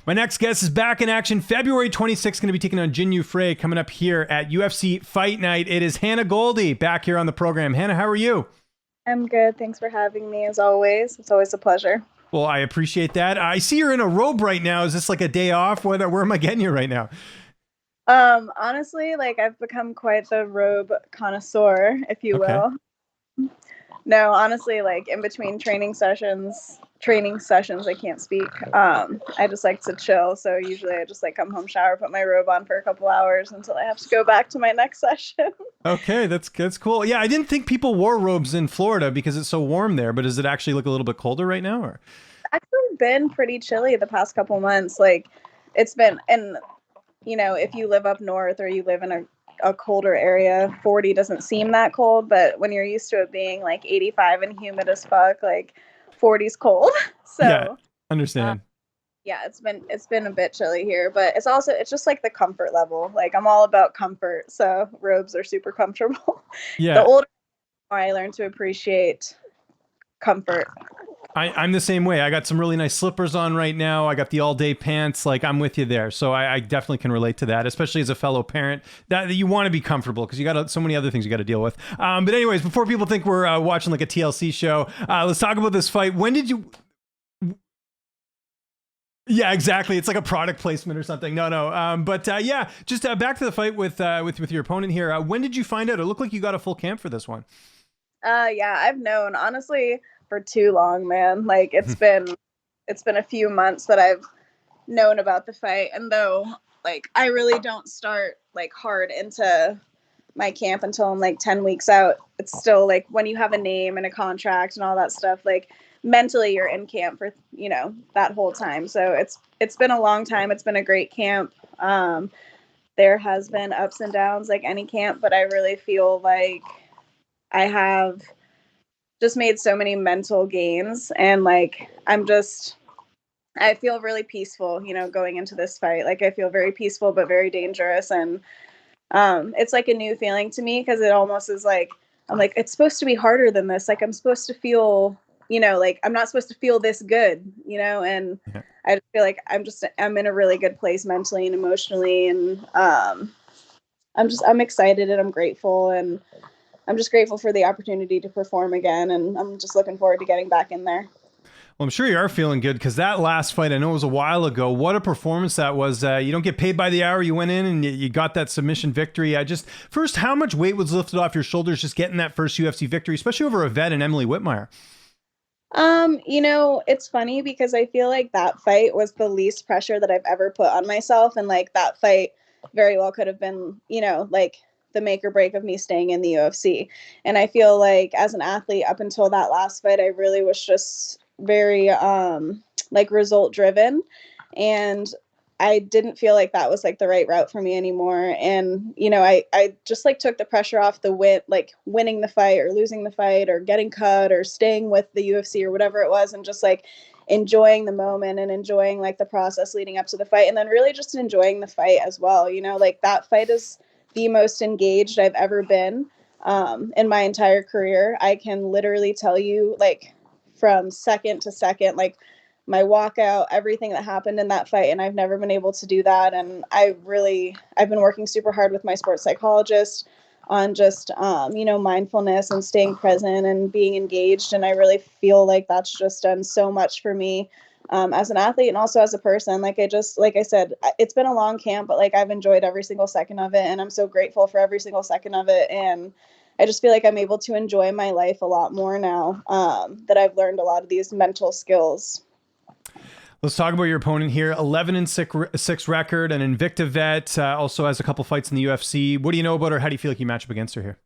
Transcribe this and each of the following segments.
My next guest is back in action. February 26th, going to be taking on Jinh Yu Frey coming up here at UFC Fight Night. It is Hannah Goldy back here on the program. Hannah, how are you? I'm good. Thanks for having me as always. It's always a pleasure. Well, I appreciate that. I see you're in a robe right now. Is this like a day off? Where am I getting you right now? Honestly, like I've become quite the robe connoisseur, if you Okay. will. No, honestly, like in between training sessions, I can't speak. I just like to chill. So usually I just like come home, shower, put my robe on for a couple hours until I have to go back to my next session. Okay, that's cool. Yeah, I didn't think people wore robes in Florida because it's so warm there, but does it actually look a little bit colder right now or? Actually been pretty chilly the past couple months. Like it's been, and if you live up north or you live in a colder area, 40 doesn't seem that cold, but when you're used to it being like 85 and humid as fuck, like 40's cold. Yeah, So, uh, understand. yeah, it's been a bit chilly here, but it's just like the comfort level. Like I'm all about comfort, so robes are super comfortable. The Yeah, older I learned to appreciate comfort. I'm the same way. I got some really nice slippers on right now. I got the all day pants. Like I'm with you there. So I definitely can relate to that, especially as a fellow parent. That you want to be comfortable because you got so many other things you got to deal with. But anyways, before people think we're watching like a TLC show, let's talk about this fight. When did you? Yeah, exactly. It's like a product placement or something. No, no. But yeah, just back to the fight with your opponent here. When did you find out? It looked like you got a full camp for this one. Yeah, I've known honestly for too long, man. Like it's been a few months that I've known about the fight, and though like I really don't start like hard into my camp until I'm like 10 weeks out, it's still like when you have a name and a contract and all that stuff, like mentally you're in camp for that whole time. So it's been a long time. It's been a great camp. There has been ups and downs like any camp, but I really feel like I have just made so many mental gains, and like I feel really peaceful, going into this fight. Like I feel very peaceful but very dangerous, and it's like a new feeling to me because it almost is like I'm like it's supposed to be harder than this. Like I'm supposed to feel, like I'm not supposed to feel this good, and Yeah. I just feel like I'm in a really good place mentally and emotionally, and I'm excited and I'm grateful, and I'm just grateful for the opportunity to perform again, and I'm just looking forward to getting back in there. Well, I'm sure you are feeling good because that last fight, I know it was a while ago. What a performance that was. You don't get paid by the hour. You went in and you got that submission victory. First, how much weight was lifted off your shoulders just getting that first UFC victory, especially over a vet and Emily Whitmire? It's funny because I feel like that fight was the least pressure that I've ever put on myself. And like that fight very well could have been, like the make or break of me staying in the UFC. And I feel like as an athlete up until that last fight, I really was just very like result driven. And I didn't feel like that was like the right route for me anymore. And, I just like took the pressure off the like winning the fight or losing the fight or getting cut or staying with the UFC or whatever it was. And just like enjoying the moment and enjoying like the process leading up to the fight. And then really just enjoying the fight as well. Like that fight is the most engaged I've ever been in my entire career. I can literally tell you like from second to second, like my walkout, everything that happened in that fight. And I've never been able to do that. And I've been working super hard with my sports psychologist on just, mindfulness and staying present and being engaged. And I really feel like that's just done so much for me as an athlete and also as a person. Like like I said, it's been a long camp, but like I've enjoyed every single second of it. And I'm so grateful for every single second of it. And I just feel like I'm able to enjoy my life a lot more now that I've learned a lot of these mental skills. Let's talk about your opponent here. 11 and 6 record, an Invicta vet, also has a couple fights in the UFC. What do you know about her? How do you feel like you match up against her here?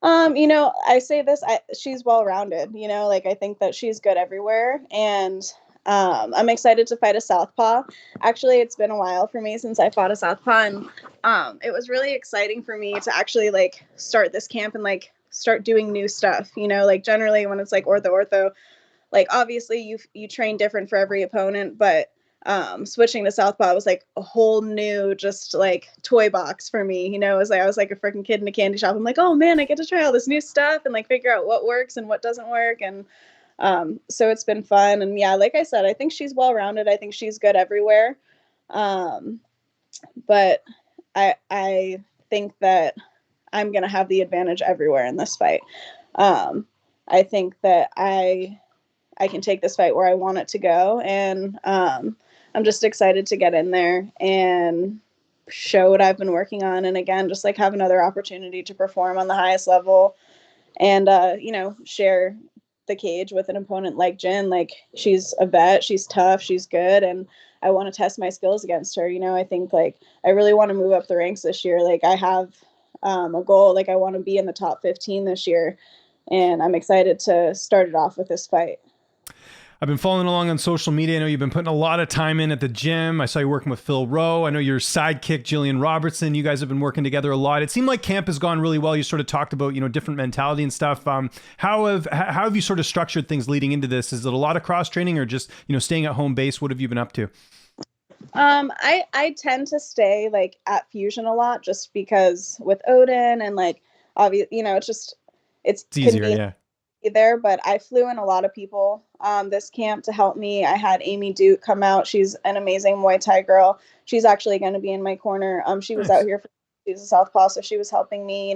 I say this, she's well rounded, like I think that she's good everywhere. And I'm excited to fight a southpaw. Actually, it's been a while for me since I fought a southpaw, and it was really exciting for me to actually like start this camp and like start doing new stuff. Like generally when it's like ortho, like obviously you train different for every opponent, but switching to southpaw was like a whole new just like toy box for me. It was like I was like a freaking kid in a candy shop. I'm like, oh man, I get to try all this new stuff and like figure out what works and what doesn't work. And So it's been fun. And yeah, like I said, I think she's well-rounded. I think she's good everywhere. Um, but I think that I'm going to have the advantage everywhere in this fight. I think that I can take this fight where I want it to go. And I'm just excited to get in there and show what I've been working on. And again, just like have another opportunity to perform on the highest level and, share the cage with an opponent like Jin. Like, she's a vet, she's tough, she's good. And I want to test my skills against her. I think like I really want to move up the ranks this year. Like I have a goal, like I want to be in the top 15 this year. And I'm excited to start it off with this fight. I've been following along on social media. I know you've been putting a lot of time in at the gym. I saw you working with Phil Rowe. I know your sidekick, Jillian Robertson. You guys have been working together a lot. It seemed like camp has gone really well. You sort of talked about, different mentality and stuff. How have you sort of structured things leading into this? Is it a lot of cross training or just, staying at home base? What have you been up to? I tend to stay like at Fusion a lot just because with Odin and like, obviously, it's easier. Yeah. There, but I flew in a lot of people this camp to help me. I had Amy Duke come out. She's an amazing Muay Thai girl. She's actually going to be in my corner. She was out here she's a southpaw, so she was helping me,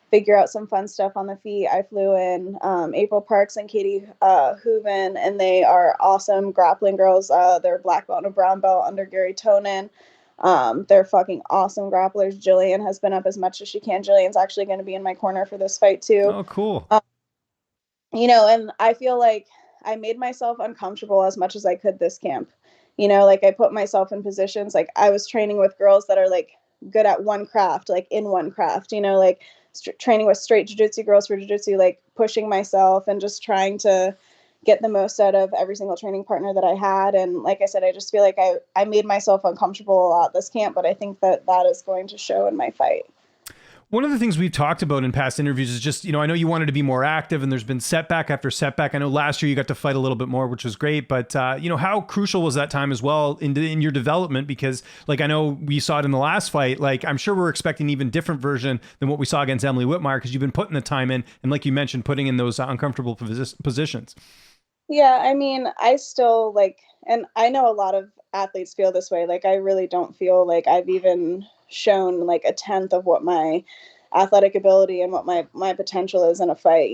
figure out some fun stuff on the feet. I flew in April Parks and Katie Hooven, and they are awesome grappling girls. They're black belt and a brown belt under Gary Tonin. They're fucking awesome grapplers. Jillian has been up as much as she can. Jillian's actually going to be in my corner for this fight too. Oh, cool. And I feel like I made myself uncomfortable as much as I could this camp. Like I put myself in positions, like I was training with girls that are like good at one craft, like in one craft, like training with straight jiu-jitsu girls for jiu-jitsu, like pushing myself and just trying to get the most out of every single training partner that I had. And like I said, I just feel like I made myself uncomfortable a lot this camp, but I think that is going to show in my fight. One of the things we've talked about in past interviews is just, I know you wanted to be more active and there's been setback after setback. I know last year you got to fight a little bit more, which was great. But, how crucial was that time as well in your development? Because like, I know we saw it in the last fight, like I'm sure we're expecting an even different version than what we saw against Emily Whitmire because you've been putting the time in. And like you mentioned, putting in those uncomfortable positions. Yeah, I mean, I still like, and I know a lot of athletes feel this way. Like, I really don't feel like I've even shown like a tenth of what my athletic ability and what my potential is in a fight,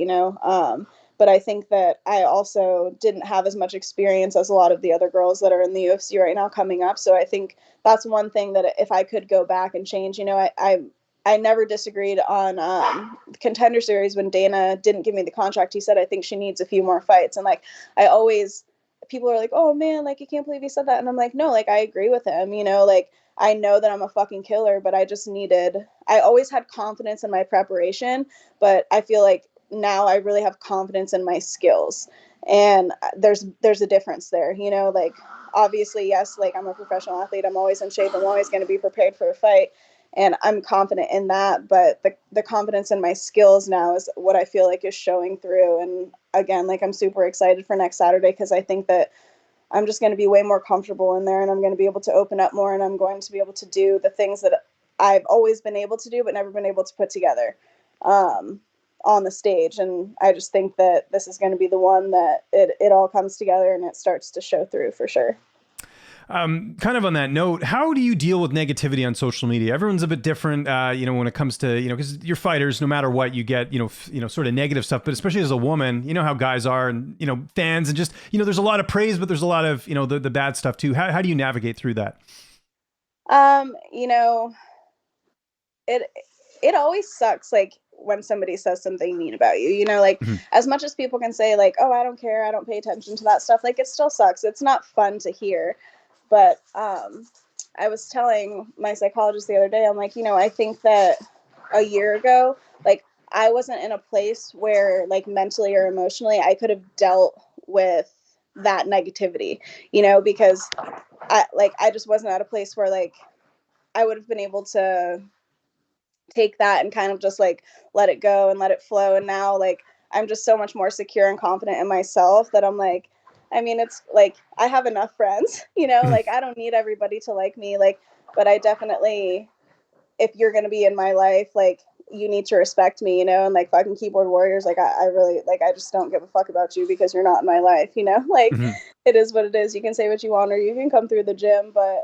but I think that I also didn't have as much experience as a lot of the other girls that are in the UFC right now coming up. So I think that's one thing that if I could go back and change, I never disagreed on Contender Series when Dana didn't give me the contract. He said, I think she needs a few more fights. And like, people are like, oh man, like, you can't believe he said that. And I'm like, no, like, I agree with him, like, I know that I'm a fucking killer, but I always had confidence in my preparation, but I feel like now I really have confidence in my skills. And there's a difference there, like, obviously, yes, like, I'm a professional athlete. I'm always in shape. I'm always going to be prepared for a fight. And I'm confident in that, but the confidence in my skills now is what I feel like is showing through. And again, like, I'm super excited for next Saturday because I think that I'm just going to be way more comfortable in there and I'm going to be able to open up more and I'm going to be able to do the things that I've always been able to do but never been able to put together on the stage. And I just think that this is going to be the one that it all comes together and it starts to show through for sure. Kind of on that note, how do you deal with negativity on social media? Everyone's a bit different, when it comes to, because you're fighters, no matter what you get, sort of negative stuff, but especially as a woman, you know how guys are and, fans and just, there's a lot of praise, but there's a lot of, the bad stuff too. How do you navigate through that? It always sucks, like, when somebody says something mean about you, like, as much as people can say like, oh, I don't care, I don't pay attention to that stuff, like, it still sucks. It's not fun to hear. But I was telling my psychologist the other day, I'm like, I think that a year ago, like, I wasn't in a place where, like, mentally or emotionally I could have dealt with that negativity, because I just wasn't at a place where, like, I would have been able to take that and kind of just, like, let it go and let it flow. And now, like, I'm just so much more secure and confident in myself that I'm like, I mean, it's like, I have enough friends, like, I don't need everybody to like me, like, but I definitely, if you're going to be in my life, like, you need to respect me, you know, and like fucking keyboard warriors, like I really like I just don't give a fuck about you because you're not in my life, you know? Like Mhm. it is what it is. You can say what you want or you can come through the gym, but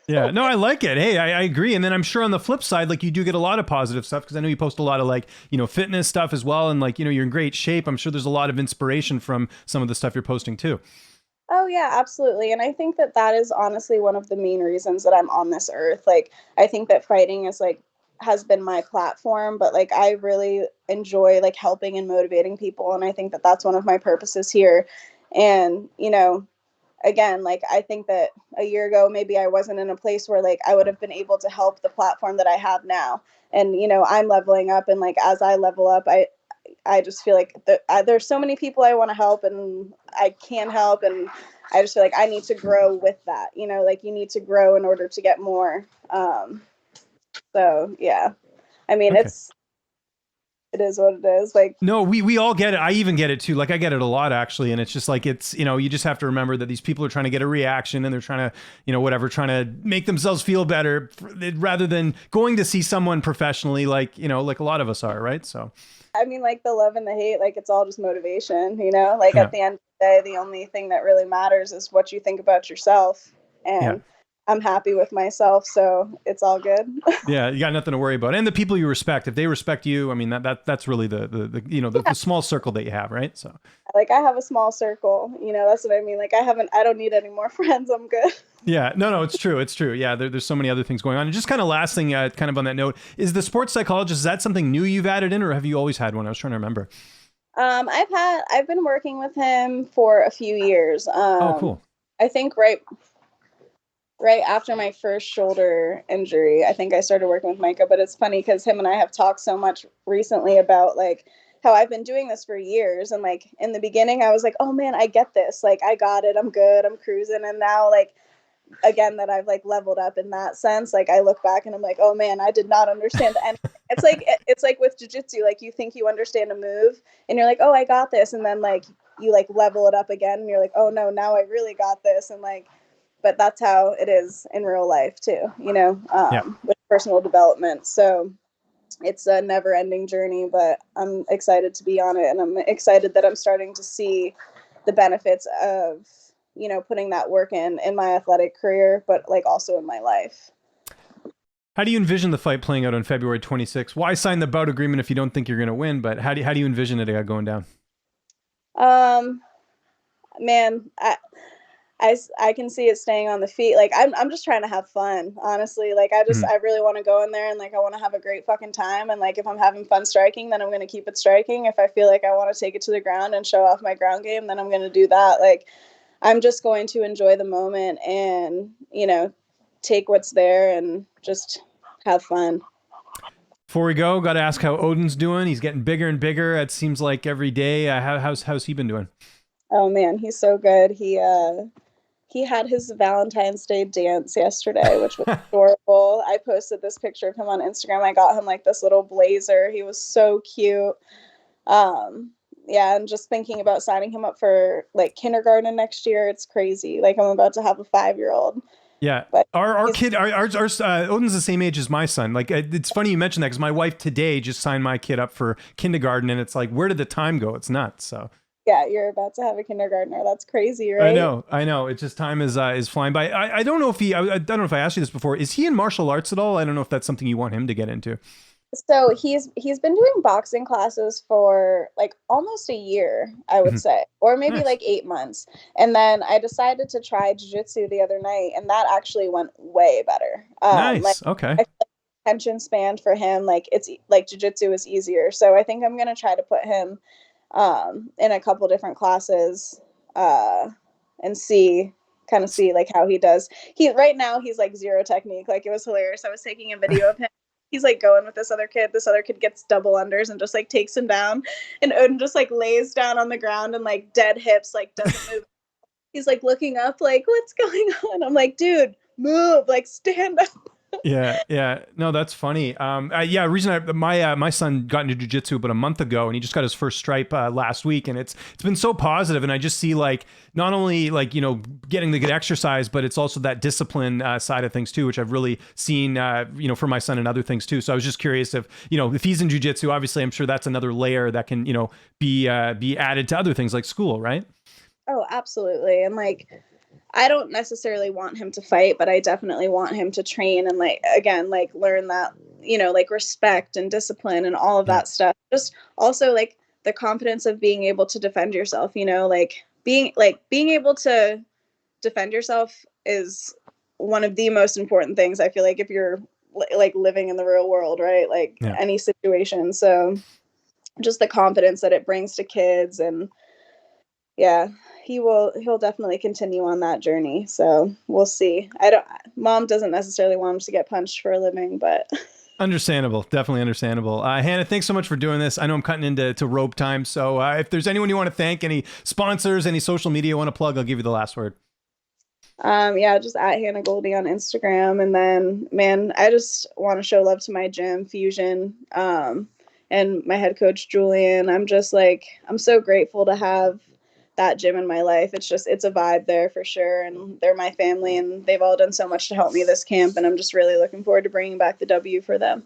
Yeah, no, I like it. Hey, I agree. And then I'm sure on the flip side, like you do get a lot of positive stuff because I know you post a lot of like, fitness stuff as well. And like, you're in great shape. I'm sure there's a lot of inspiration from some of the stuff you're posting too. oh yeah, absolutely. And I think that that is honestly one of the main reasons that I'm on this earth. Like I think that fighting is like has been my platform, but like I really enjoy like helping and motivating people, and I think that that's one of my purposes here. And, again, like I think that a year ago maybe I wasn't in a place where like I would have been able to help the platform that I have now. And I'm leveling up, and like as I level up, I just feel like there's so many people I want to help and I can help, and I just feel like I need to grow with that. Like you need to grow in order to get more. So yeah, I mean Okay. it is what it is. Like No, we all get it. I even get it too. Like I get it a lot actually. And it's just like, you just have to remember that these people are trying to get a reaction and they're trying to, trying to make themselves feel better rather than going to see someone professionally, like a lot of us are, right? So, I mean, like the love and the hate, like it's all just motivation, like yeah. at the end of the day, the only thing that really matters is what you think about yourself. Yeah. And I'm happy with myself, so it's all good. Yeah, you got nothing to worry about. And the people you respect, if they respect you, I mean that's really the small circle that you have, right? So Like I have a small circle, that's what I mean. Like I don't need any more friends. I'm good. yeah, no, it's true. It's true. Yeah, there's so many other things going on. And just kind of last thing, kind of on that note, is the sports psychologist, is that something new you've added in or have you always had one? I was trying to remember. I've been working with him for a few years. Oh, cool. I think right after my first shoulder injury, I think I started working with Micah, but it's funny because him and I have talked so much recently about like how I've been doing this for years. And like in the beginning, I was like, oh man, I get this. Like I got it. I'm good. I'm cruising. And now like, again, that I've like leveled up in that sense. Like I look back and I'm like, oh man, I did not understand anything. It's like with jujitsu, like you think you understand a move and you're like, oh, I got this. And then like you like level it up again and you're like, oh no, now I really got this. And like, but that's how it is in real life too, Yeah. with personal development. So it's a never ending journey, but I'm excited to be on it. And I'm excited that I'm starting to see the benefits of, putting that work in my athletic career, but like also in my life. How do you envision the fight playing out on February 26th? Why sign the bout agreement if you don't think you're going to win? But how do you envision it going down? Man, I can see it staying on the feet. Like I'm just trying to have fun, honestly. Like I really want to go in there and like I want to have a great fucking time. And like if I'm having fun striking, then I'm going to keep it striking. If I feel like I want to take it to the ground and show off my ground game, then I'm going to do that. Like I'm just going to enjoy the moment and, take what's there and just have fun. Before we go, got to ask how Odin's doing. He's getting bigger and bigger. It seems like every day. How's he been doing? Oh man, he's so good. He had his Valentine's Day dance yesterday, which was adorable. I posted this picture of him on Instagram. I got him like this little blazer. He was so cute. Yeah, I'm just thinking about signing him up for like kindergarten next year. It's crazy. Like I'm about to have a 5-year-old. Yeah, but our kid, our Odin's the same age as my son. Like it's funny you mentioned that because my wife today just signed my kid up for kindergarten, and it's like, where did the time go? It's nuts. So yeah, you're about to have a kindergartner. That's crazy, right? I know. It's just time is flying by. I don't know if I don't know if I asked you this before. Is he in martial arts at all? I don't know if that's something you want him to get into. So he's been doing boxing classes for like almost a year, I would say, or maybe Nice. like 8 months. And then I decided to try jiu-jitsu the other night, and that actually went way better. Nice. Like, Okay. I feel like attention span for him, like it's like jiu-jitsu is easier. So I think I'm gonna try to put him in a couple different classes and see like how he does. Right now he's like zero technique. Like it was hilarious. I was taking a video of him. He's like going with this other kid. This other kid gets double unders and just like takes him down. And Odin just like lays down on the ground and like dead hips, like doesn't move. He's like looking up, like, what's going on? I'm like, dude, move, like stand up. Yeah. No, that's funny. Yeah, reason my son got into jujitsu about a month ago, and he just got his first stripe last week, and it's been so positive, and I just see like not only like getting the good exercise, but it's also that discipline side of things too, which I've really seen for my son and other things too. So I was just curious if he's in jujitsu, obviously I'm sure that's another layer that can be added to other things like school, right? Oh, absolutely. And like, I don't necessarily want him to fight, but I definitely want him to train and like again, like learn that, like respect and discipline and all of Yeah. that stuff. Just also like the confidence of being able to defend yourself, being able to defend yourself is one of the most important things. I feel like if you're like living in the real world, right? Like Yeah. any situation. So just the confidence that it brings to kids, and yeah, he'll definitely continue on that journey. So we'll see. Mom doesn't necessarily want him to get punched for a living, but Understandable. Definitely understandable. Hannah, thanks so much for doing this. I know I'm cutting into rope time. So if there's anyone you want to thank, any sponsors, any social media you want to plug, I'll give you the last word. yeah, just at Hannah Goldy on Instagram. And then, man, I just want to show love to my gym, Fusion, and my head coach, Julian. I'm so grateful to have that gym in my life. It's a vibe there for sure. And they're my family, and they've all done so much to help me this camp. And I'm just really looking forward to bringing back the W for them.